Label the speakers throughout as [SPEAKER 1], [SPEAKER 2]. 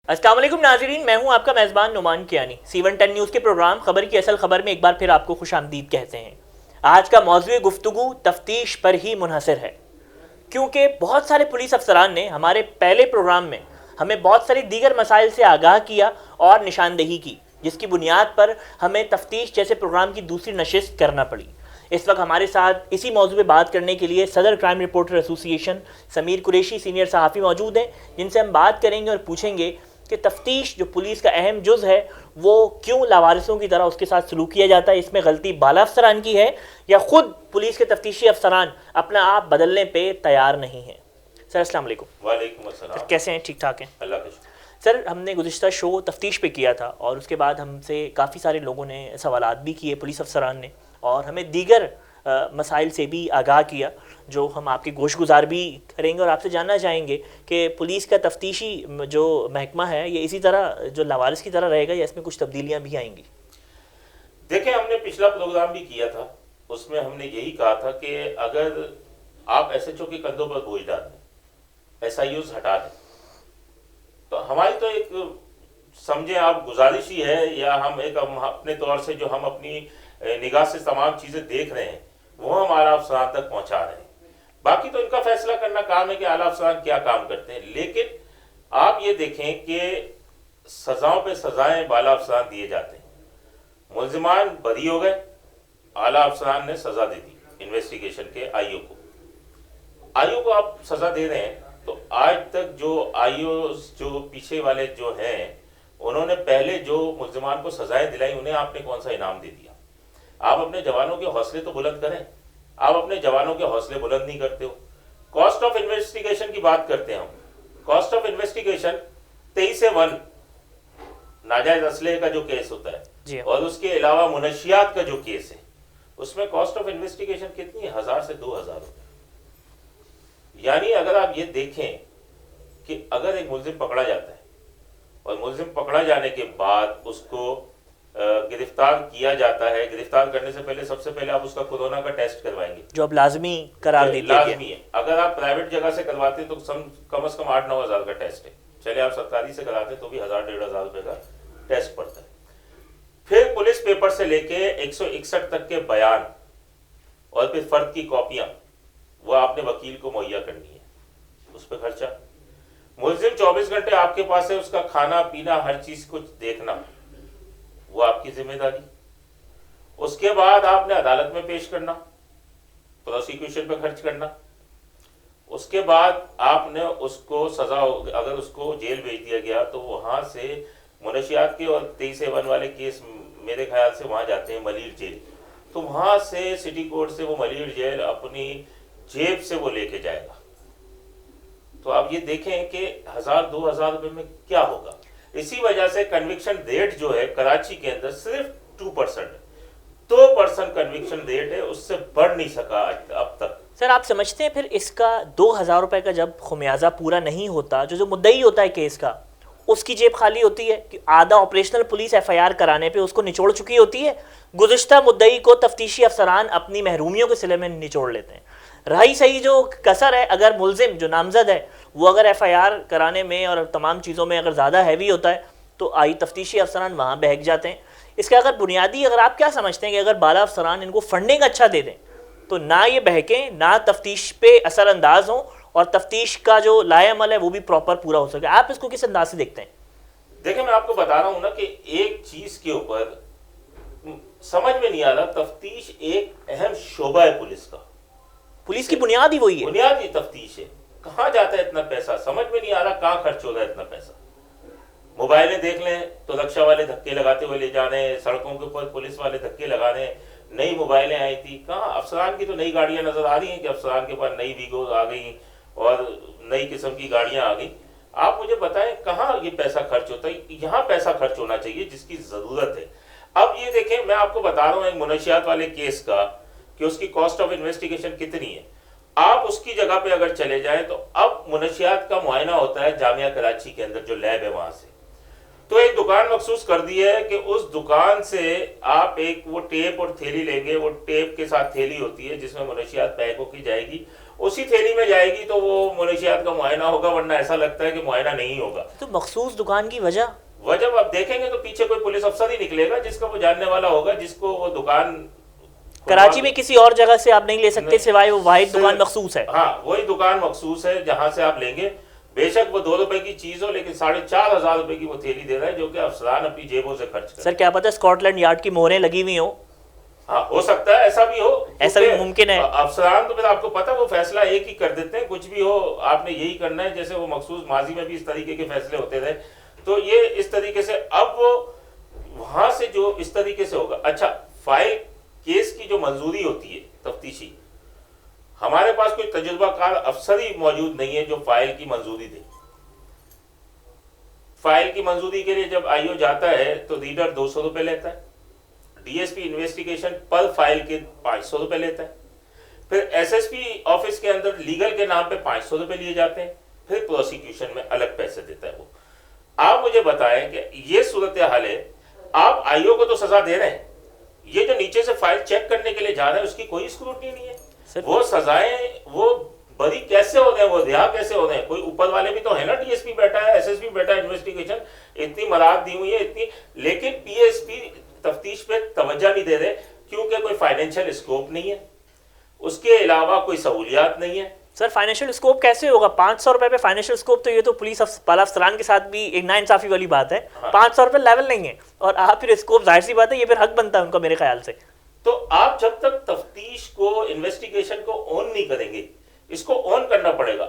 [SPEAKER 1] अस्सलाम वालेकुम नाज़रीन, मैं हूं आपका मेज़बान नुमान कियानी। C110 न्यूज़ के प्रोग्राम खबर की असल खबर में एक बार फिर आपको खुशामदीद कहते हैं। आज का मौज़ूए गुफ्तगू तफ्तीश पर ही मुनहसर है, क्योंकि बहुत सारे पुलिस अफसरान ने हमारे पहले प्रोग्राम में हमें बहुत सारी दीगर मसाइल से आगाह किया और निशानदेही की, जिसकी बुनियाद पर हमें तफ्तीश जैसे प्रोग्राम की दूसरी नशिस्त करना पड़ी। इस वक्त हमारे साथ इसी मौजू पे बात करने के लिए सदर crime reporter association Sameer Qureshi senior सहाफ़ी मौजूद हैं, जिनसे हम बात करेंगे और पूछेंगे कि तफ्तीश जो पुलिस का अहम जुज़ है वो क्यों लावारिसों की तरह उसके साथ सलूक किया जाता है। इसमें गलती बाला अफसरान की है या ख़ुद पुलिस के तफ्तीशी अफसरान अपना आप बदलने पे तैयार नहीं हैं। सर अस्सलाम वालेकुम।
[SPEAKER 2] वालेकुम अस्सलाम।
[SPEAKER 1] सर कैसे हैं? ठीक ठाक हैं?
[SPEAKER 2] अल्लाह का शुक्र।
[SPEAKER 1] सर हमने गुज़िश्ता शो तफ्तीश पे किया था और उसके बाद हमसे काफ़ी सारे लोगों ने सवालात भी किए, पुलिस अफसरान ने, और हमें दीगर मसाइल से भी आगाह किया जो हम आपके गोशगुजार भी करेंगे और आपसे जानना चाहेंगे कि पुलिस का तफ्तीशी जो महकमा है ये इसी तरह जो लावारिस की तरह रहेगा या इसमें कुछ तब्दीलियां भी आएंगी?
[SPEAKER 2] देखें, हमने पिछला प्रोग्राम भी किया था, उसमें हमने यही कहा था कि अगर आप एसएचओ के कंधों पर बोझ डाल दें, एसआईओज हटा दें, तो हमारी तो एक समझे आप गुजारिश ही है, या हम अपने तौर से जो हम अपनी निगाह से तमाम चीज़ें देख रहे हैं वो हम आला अफसरान तक पहुंचा रहे हैं। बाकी तो इनका फैसला करना काम है कि आला अफसरान क्या काम करते हैं। लेकिन आप ये देखें कि सजाओं पे सजाएं बाला अफसरान दिए जाते हैं। मुल्जिमान बरी हो गए, आला अफसरान ने सजा दे दी इन्वेस्टिगेशन के आईओ को आप सजा दे रहे हैं। तो आज तक जो आईओ जो पीछे वाले जो हैं उन्होंने पहले जो मुल्जिमान को सजाएं दिलाई, उन्हें आपने कौन सा इनाम दे दिया? आप अपने जवानों के हौसले तो बुलंद करें, आप अपने जवानों के हौसले बुलंद नहीं करते हो। कॉस्ट ऑफ इन्वेस्टिगेशन की बात करते हैं हम। कॉस्ट ऑफ इन्वेस्टिगेशन 23/1 नाजायज असले का जो केस होता है और उसके अलावा मुनशियात का जो केस है, उसमें कॉस्ट ऑफ इन्वेस्टिगेशन कितनी है? 1000 से 2000 रुपए। यानी अगर आप ये देखें कि अगर एक मुल्जिम पकड़ा जाता है और मुल्जिम पकड़ा जाने के बाद उसको गिरफ्तार किया जाता है, गिरफ्तार करने से पहले सबसे पहले आप उसका कोरोना का टेस्ट करवाएंगे, जो अब
[SPEAKER 1] लाजमी करार दे दिया
[SPEAKER 2] लाजमी है। अगर आप प्राइवेट जगह से करवाते हैं तो कम से कम 8-9 हज़ार का टेस्ट है। चले आप सरकारी से कराते हैं तो भी 1000-1500 रुपए का टेस्ट पड़ता है। फिर पुलिस पेपर से लेके 161 तक के बयान और फिर फर्द की कॉपियां वो आपने वकील को मुहैया करनी है, उस पर खर्चा। मुल्जिम 24 घंटे आपके पास है, उसका खाना पीना हर चीज कुछ देखना वो आपकी जिम्मेदारी। उसके बाद आपने अदालत में पेश करना, प्रोसिक्यूशन पे खर्च करना। उसके बाद आपने उसको सजा, अगर उसको जेल भेज दिया गया तो वहां से मुनशियात के और 23/1 वाले केस मेरे ख्याल से वहां जाते हैं मलीर जेल, तो वहां से सिटी कोर्ट से वो मलीर जेल अपनी जेब से वो लेके जाएगा। तो आप ये देखें कि 1000-2000 रुपए में क्या होगा। इसी वजह से कन्विक्शन रेट जो है कराची के अंदर सिर्फ 2% है। 2% कन्विक्शन रेट है, उससे बढ़ नहीं सका अब तक।
[SPEAKER 1] सर आप समझते हैं फिर इसका 2000 रुपए का जब खुमियाजा पूरा नहीं होता, जो मुद्दई होता है केस का, उसकी जेब खाली होती है कि आधा ऑपरेशनल पुलिस FIR कराने पे उसको निचोड़ चुकी होती है। गुज़िश्ता मुद्दई को तफ्तीशी अफसरान अपनी महरूमियों के सिले में निचोड़ लेते हैं। रही सही जो कसर है, अगर मुल्जिम जो नामजद है वो अगर FIR कराने में और तमाम चीज़ों में अगर ज़्यादा हैवी होता है तो तफ्तीशी अफसरान वहाँ बहक जाते हैं। इसका अगर बुनियादी अगर आप क्या समझते हैं कि अगर बाला अफसरान इनको फंडिंग अच्छा दे दें तो ना ये बहकें, ना तफ्तीश पे असरअंदाज हों और तफ्तीश का जो लाएअमल है वो भी प्रॉपर पूरा हो सके? आप इसको किस अंदाज से देखते हैं?
[SPEAKER 2] देखिए, मैं आपको बता रहा हूँ ना कि एक चीज़ के ऊपर समझ में नहीं आ रहा। तफ्तीश एक अहम शोबा है पुलिस की
[SPEAKER 1] बुनियाद ही वही है,
[SPEAKER 2] बुनियादी तफ्तीश है। कहाँ जाता है इतना पैसा? समझ में नहीं आ रहा कहाँ खर्च हो रहा है इतना पैसा। मोबाइलें देख लें तो रक्षा वाले धक्के लगाते हुए ले जा रहे हैं, सड़कों के ऊपर पुलिस वाले धक्के लगा रहे हैं। नई मोबाइलें आई थी, कहाँ? अफसरान की तो नई गाड़ियां नजर आ रही हैं कि अफसरान के पास नई वीगो आ गई और नई किस्म की गाड़ियां आ गई। आप मुझे बताएं कहाँ ये पैसा खर्च होता है? यहाँ पैसा खर्च होना चाहिए जिसकी जरूरत है। अब ये देखें, मैं आपको बता रहा हूँ एक मुनशियात वाले केस का कि उसकी कॉस्ट ऑफ इन्वेस्टिगेशन कितनी है। आप उसकी जगह पे अगर चले जाएं तो अब मुनशियात का मुआयना होता है जामिया कराची के अंदर जो लैब है वहां से। तो एक दुकान मखसूस कर दी है कि उस दुकान से आप एक वो टेप और थैली लेंगे, वो टेप के साथ थैली होती है जिसमें मनशियात पैक होकर जाएगी, उसी थैली में जाएगी तो वो मनशियात का मुआयना होगा, वरना ऐसा लगता है कि मुआयना नहीं होगा।
[SPEAKER 1] तो मखसूस दुकान की वजह
[SPEAKER 2] जब आप देखेंगे तो पीछे कोई पुलिस अफसर ही निकलेगा जिसका वो जानने वाला होगा, जिसको वो दुकान
[SPEAKER 1] कराची में किसी और जगह से आप नहीं ले सकते सिवाय वो वाहिद दुकान मखसूस है।
[SPEAKER 2] हाँ, वही दुकान मखसूस है जहां से आप लेंगे। बेशक वो 2 रुपए की चीज हो, लेकिन 4,500 रुपए की वो थैली दे रहा है, जो कि अफसरान अपनी जेबों से खर्च कर।
[SPEAKER 1] सर क्या पता स्कॉटलैंड यार्ड की मोहरें लगी हुई हो।
[SPEAKER 2] हाँ, हो सकता है, ऐसा भी हो,
[SPEAKER 1] ऐसा भी मुमकिन है।
[SPEAKER 2] अफसरान तो फिर आपको पता वो फैसला एक ही कर देते हैं, कुछ भी हो आपने यही करना है। जैसे वो मखसूस माजी में भी इस तरीके के फैसले होते थे, तो ये इस तरीके से अब वो वहां से जो इस तरीके से होगा। अच्छा, फाइल केस की जो मंजूरी होती है तफ्तीशी, हमारे पास कोई तजुर्बाकार अफसर ही मौजूद नहीं है जो फाइल की मंजूरी दे। फाइल की मंजूरी के लिए जब आईओ जाता है तो रीडर 200 रुपए लेता है, डीएसपी इन्वेस्टिगेशन पर फाइल के 500 रुपए लेता है, फिर एसएसपी ऑफिस के अंदर लीगल के नाम पे 500 रुपए लिए जाते हैं, फिर प्रोसिक्यूशन में अलग पैसे देता है वो। आप मुझे बताएं कि ये सूरत हाल है, आप आईओ को तो सजा दे रहे हैं, ये जो नीचे से फाइल चेक करने के लिए जा रहे हैं उसकी कोई स्क्रूटनी नहीं है। वो सजाएं वो बरी कैसे हो रहे हैं, वो रिहा कैसे हो रहे हैं? कोई ऊपर वाले भी तो है ना, डीएसपी बैठा है, एसएसपी बैठा है, इन्वेस्टिगेशन इतनी मराद दी हुई है इतनी, लेकिन पीएसपी तफ्तीश पे तवज्जो नहीं दे रहे क्योंकि कोई फाइनेंशियल स्कोप नहीं है, उसके अलावा कोई सहूलियात नहीं है।
[SPEAKER 1] सर फाइनेंशियल स्कोप कैसे होगा? 500 रुपए पे फाइनेंशियल स्कोप, तो ये तो पुलिस अफसरान के साथ भी एक नाइंसाफी वाली बात है।
[SPEAKER 2] हाँ।
[SPEAKER 1] 500 रुपए लेवल नहीं है और आप फिर स्कोप, जाहिर सी बात है ये फिर हक बनता है उनका मेरे ख्याल से।
[SPEAKER 2] तो आप जब तक तफ्तीश को, इन्वेस्टिगेशन को ऑन नहीं करेंगे, इसको ऑन करना पड़ेगा।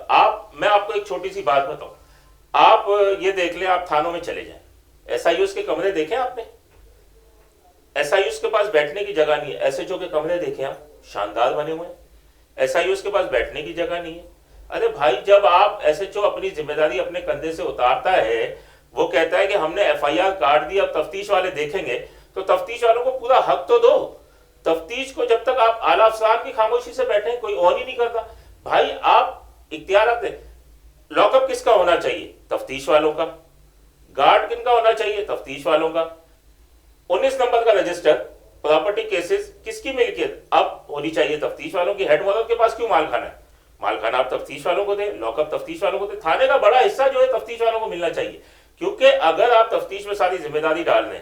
[SPEAKER 2] मैं आपको एक छोटी सी बात बताऊं, आप ये देख लें, आप थानों में चले जाएं, एसआईयूज के कमरे देखे आपने? एसआईयूज के पास बैठने की जगह नहीं है। एसएचओ के कमरे देखे आप, शानदार बने हुए हैं, एसआईयूज के पास बैठने की जगह नहीं है। अरे भाई, जब आप एसएचओ अपनी जिम्मेदारी अपने कंधे से उतारता है, वो कहता है कि हमने एफआईआर काट दी, अब तफ्तीश वाले देखेंगे, तो तफ्तीश वालों को पूरा हक तो दो। तफ्तीश को जब तक आप आला अफसरान की खामोशी से बैठे, कोई ऑन ही नहीं करता। भाई आप इख्तियार दें। लॉकअप किसका होना चाहिए? तफ्तीश वालों का। गार्ड किनका होना चाहिए? तफ्तीश वालों का। 19 नंबर का रजिस्टर, प्रॉपर्टी केसेस किसकी मिल्कियत अब होनी चाहिए? तफ्तीश वालों की। हेड मॉडल के पास क्यों मालखाना है? मालखाना आप तफ्तीश वालों को दें, लॉकअप तफ्तीश वालों को दें। थाने का बड़ा हिस्सा जो है तफ्तीश वालों को मिलना चाहिए, क्योंकि अगर आप तफ्तीश में सारी जिम्मेदारी डाल दें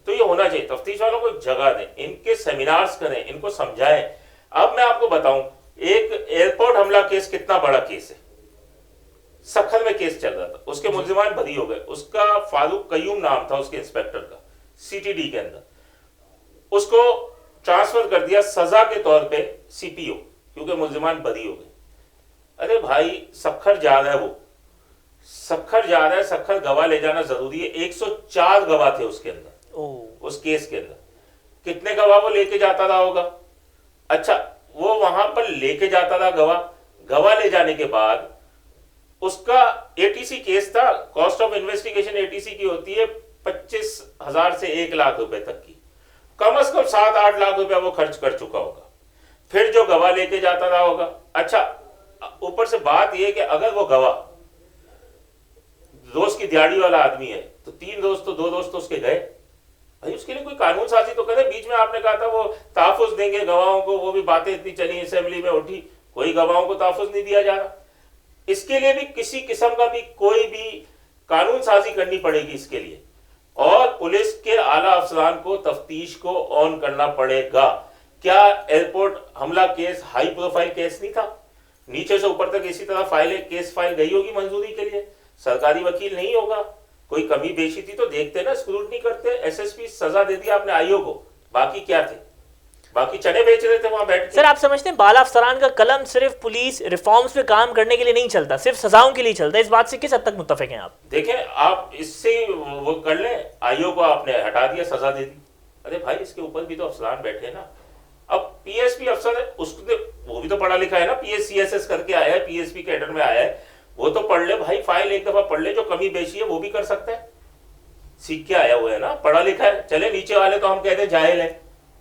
[SPEAKER 2] तो ये होना चाहिए। तफ्तीश वालों को जगह दें, इनके सेमिनार्स करें, इनको समझाएं। अब मैं आपको बताऊं, एक एयरपोर्ट हमला केस कितना बड़ा केस है, सखर में केस चल रहा था, उसके मुल्जिमान बरी हो गए। उसका फारूक कयूम नाम था उसके इंस्पेक्टर का, सीटीडी के अंदर। उसको ट्रांसफर कर दिया सजा के तौर पे सीपीओ, क्योंकि मुल्जिमान बरी हो गए। अरे भाई, सखर जा रहा है, वो सखर जा रहा है, सखर गवाह ले जाना जरूरी है। 104 गवाह थे उसके अंदर, उस केस के अंदर। कितने गवाह वो लेके जाता रहा होगा? अच्छा, वो वहां पर लेके जाता रहा गवाह ले जाने के बाद उसका एटीसी केस था। कॉस्ट ऑफ इन्वेस्टिगेशन एटीसी की होती है 25,000 से 1 लाख रुपए तक की। कम से कम 7-8 लाख रुपया वो खर्च कर चुका होगा, फिर जो गवाह लेके जाता रहा होगा। अच्छा, ऊपर से बात यह कि अगर वो गवाह रोज की दिहाड़ी वाला आदमी है तो 3 दोस्त तो 2 दोस्त तो उसके गए। भाई, उसके लिए कोई कानून साजी तो करे। बीच में आपने कहा था वो तहफ़्फ़ुज़ देंगे गवाहों को, वो भी बातें इतनी चली, असेंबली में उठी, कोई गवाहों को तहफ़्फ़ुज़ नहीं दिया जा रहा। इसके लिए भी किसी किस्म का भी कोई भी कानून साजी करनी पड़ेगी इसके लिए, और पुलिस के आला अफसरान को तफ्तीश को ऑन करना पड़ेगा। क्या एयरपोर्ट हमला केस हाई प्रोफाइल केस नहीं था? नीचे से ऊपर तक इसी तरह केस फाइल गई होगी मंजूरी के लिए, सरकारी वकील नहीं होगा। कोई कमी बेशी थी तो देखते ना, स्क्रूटनी करते। एसएसपी सजा दे दिया आपने आईओ को, बाकी क्या थे? बाकी चने बेच रहे थे वहां बैठ के।
[SPEAKER 1] सर आप समझते हैं बाला अफसरान का कलम सिर्फ पुलिस रिफॉर्म्स पे काम करने के लिए नहीं चलता, सिर्फ सजाओं के लिए चलता है। इस बात से किस हद तक मुत्तफिक हैं आप?
[SPEAKER 2] देखें, आप इससे वो कर लें, आईओ को आपने हटा दिया, सजा दे दी। अरे भाई, इसके ऊपर भी तो अफसरान बैठे ना। अब पीएसपी अफसर है, उसने वो भी तो पढ़ा लिखा है ना, पीएससीएसएस करके आया है, पीएसपी कैडर में आया है, वो तो पढ़ ले भाई। फाइल एक दफा पढ़ ले, जो कमी बेशी है वो भी कर सकता है। सीख के आया हुआ है ना, पढ़ा लिखा है। चले नीचे वाले तो हम कहते हैं जाहिल है,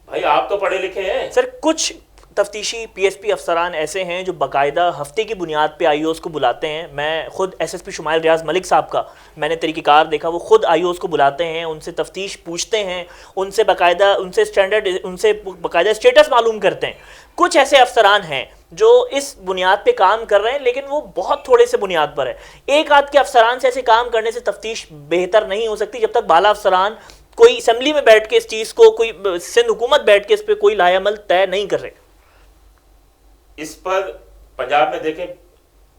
[SPEAKER 2] भाई आप तो पढ़े लिखे हैं।
[SPEAKER 1] सर कुछ तफ्तीशी पीएसपी अफसरान ऐसे हैं जो बाकायदा हफ्ते की बुनियाद पे आईओज़ को बुलाते हैं। मैं खुद एसएसपी शुमाइल रियाज मलिक साहब का मैंने तरीक़ाकार देखा, वो खुद आईओज़ को बुलाते हैं, उनसे तफ्तीश पूछते हैं, उनसे बाकायदा उनसे बाकायदा स्टेटस मालूम करते हैं। कुछ ऐसे अफसरान हैं जो इस बुनियाद पे काम कर रहे हैं, लेकिन वो बहुत थोड़े से बुनियाद पर है। एक आध के अफसरान से ऐसे काम करने से तफ्तीश बेहतर नहीं हो सकती जब तक बाला अफसरान कोई असम्बली में बैठ के इस चीज़ को, कोई सिंध हुकूमत बैठ के इस पर कोई लायामल तय नहीं कर रहे।
[SPEAKER 2] इस पर पंजाब में देखें,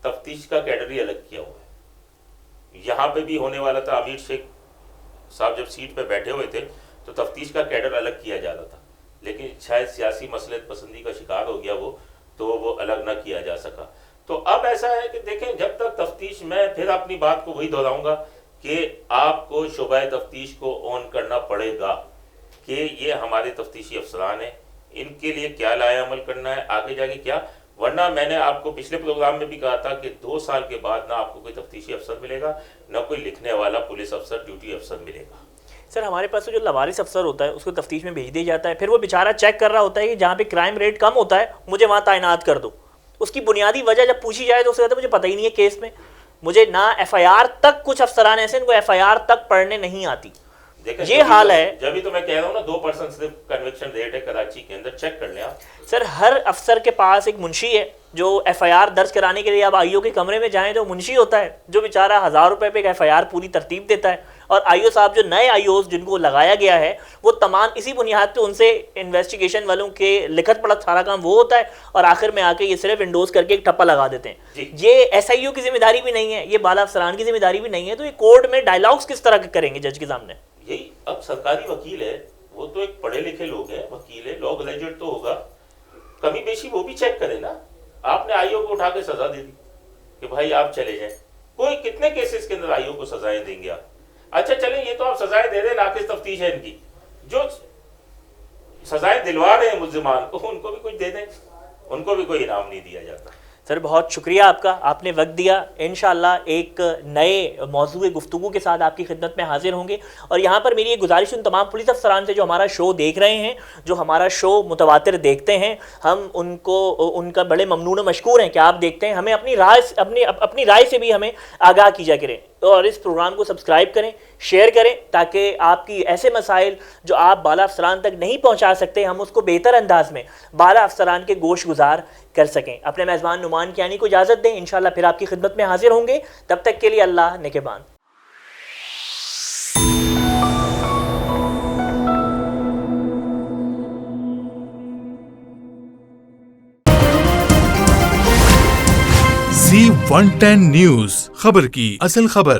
[SPEAKER 2] तफ्तीश का कैडर ही अलग किया हुआ है। यहाँ पे भी होने वाला था, अमीर शेख साहब जब सीट पे बैठे हुए थे तो तफ्तीश का कैडर अलग किया जा रहा था, लेकिन शायद सियासी मसले पसंदी का शिकार हो गया वो, तो वो अलग ना किया जा सका। तो अब ऐसा है कि देखें, जब तक तफ्तीश, मैं फिर अपनी बात को वही दोहराऊंगा कि आपको शुबह तफ्तीश को ऑन करना पड़ेगा कि ये हमारे तफ्तीशी अफसरान हैं, इनके लिए क्या लायामल करना है, आगे जाके क्या। वरना मैंने आपको पिछले प्रोग्राम में भी कहा था कि 2 साल के बाद ना आपको कोई तफ्तीशी अफसर मिलेगा, ना कोई लिखने वाला पुलिस अफसर, ड्यूटी अफसर मिलेगा।
[SPEAKER 1] सर, हमारे पास तो जो लवारिस अफसर होता है उसको तफ्तीश में भेज दिया जाता है, फिर वो बेचारा चेक कर रहा होता है कि जहाँ पे क्राइम रेट कम होता है मुझे वहाँ तैनात कर दो। उसकी बुनियादी वजह जब पूछी जाए तो उससे कहता है मुझे पता ही नहीं है केस में, मुझे ना एफआईआर तक, कुछ अफसरान ऐसे इनको एफआईआर तक पढ़ने नहीं आती। ये हाल है।
[SPEAKER 2] जब भी तो मैं कह रहा हूँ ना, 2% सिर्फ कन्विक्शन रेट है कराची के अंदर, चेक कर लें आप।
[SPEAKER 1] सर, हर अफसर के पास एक मुंशी है जो एफआईआर दर्ज कराने के लिए आप आईओ के कमरे में जाएं तो मुंशी होता है जो बेचारा 1000 रुपए पे एक एफआईआर पूरी तरतीब देता है। और आईओ साहब, जो नए आईओज जिनको लगाया गया है, वो तमाम इसी बुनियाद पे उनसे इन्वेस्टिगेशन वालों के लिखत पढ़त सारा काम वो होता है, और आखिर में आके ये सिर्फ विंडोज करके एक ठप्पा लगा देते हैं। ये एसआईओ की जिम्मेदारी भी नहीं है, ये बाला अफसरान की जिम्मेदारी भी नहीं है। तो ये कोर्ट में डायलॉग्स किस तरह के करेंगे जज के सामने?
[SPEAKER 2] यही, अब सरकारी वकील है, वो तो एक पढ़े लिखे लोग हैं, वकील है, लॉ ग्रेजुएट तो होगा, कमी बेशी वो भी चेक करे ना। आपने आईओ को उठा के सजा दे दी कि भाई आप चले जाएं, कोई कितने केसेस के अंदर आईओ को सजाएं देंगे आप? अच्छा चले, ये तो आप सजाएं दे रहे, नाकिस तफ्तीश है इनकी, जो सजाएं दिलवा रहे हैं मुल्जिमान को उनको भी कुछ दे दें, उनको भी कोई इनाम नहीं दिया जाता।
[SPEAKER 1] सर, बहुत शुक्रिया आपका, आपने वक्त दिया। इंशाअल्लाह एक नए मौजूए गुफ्तगू के साथ आपकी खिदमत में हाजिर होंगे। और यहाँ पर मेरी एक गुजारिश उन तमाम पुलिस अफसरान से जो हमारा शो देख रहे हैं, जो हमारा शो मुतवातिर देखते हैं, हम उनका बड़े ममनून व मशकूर हैं कि आप देखते हैं। हमें अपनी राय से भी हमें आगाह कीजिए करें, और इस प्रोग्राम को सब्सक्राइब करें, शेयर करें, ताकि आपकी ऐसे मसाइल जो आप बाला अफसरान तक नहीं पहुँचा सकते, हम उसको बेहतर अंदाज में बाला अफसरान के गोश गुजार कर सकें। अपने मेज़बान नुमान कियानी को इजाज़त दें, इंशाअल्लाह फिर आपकी खिदमत में हाजिर होंगे। तब तक के लिए अल्लाह निगहबान।
[SPEAKER 3] Z110 न्यूज़, खबर की असल खबर।